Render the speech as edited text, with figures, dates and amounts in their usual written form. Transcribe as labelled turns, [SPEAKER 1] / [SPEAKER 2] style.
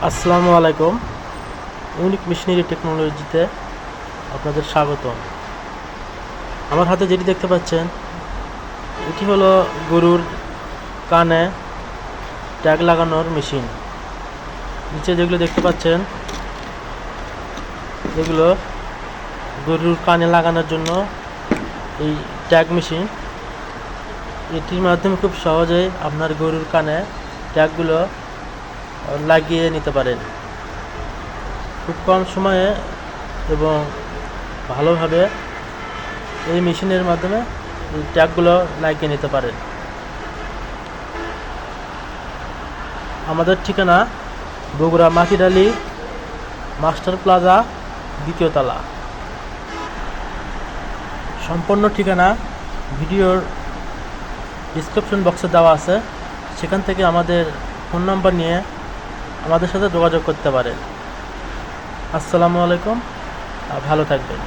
[SPEAKER 1] আসসালামু আলাইকুম। Unique machinery টেকনোলজিতে আপনাদের স্বাগতম। আমার হাতে যেটি দেখতে পাচ্ছেন এটি হলো গরুর কানে ট্যাগ লাগানোর মেশিন। নিচে যেগুলো দেখতে পাচ্ছেন এগুলো গরুর কানে লাগানোর জন্য এই ট্যাগ মেশিন। এটির মাধ্যমে খুব সহজেই আপনার গরুর কানে ট্যাগগুলো লাগিয়ে নিতে পারেন খুব কম সময়ে এবং ভালোভাবে। এই মেশিনের মাধ্যমে এই ট্যাগগুলো লাগিয়ে নিতে পারেন। আমাদের ঠিকানা বগুড়া মাটিডালি মাস্টার প্লাজা, দ্বিতীয় তলা। সম্পূর্ণ ঠিকানা ভিডিওর ডিসক্রিপশন বক্সে দেওয়া আছে, সেখান থেকে আমাদের ফোন নাম্বার নিয়ে আমাদের সাথে যোগাযোগ করতে পারেন। আসসালামু আলাইকুম, ভালো থাকবেন।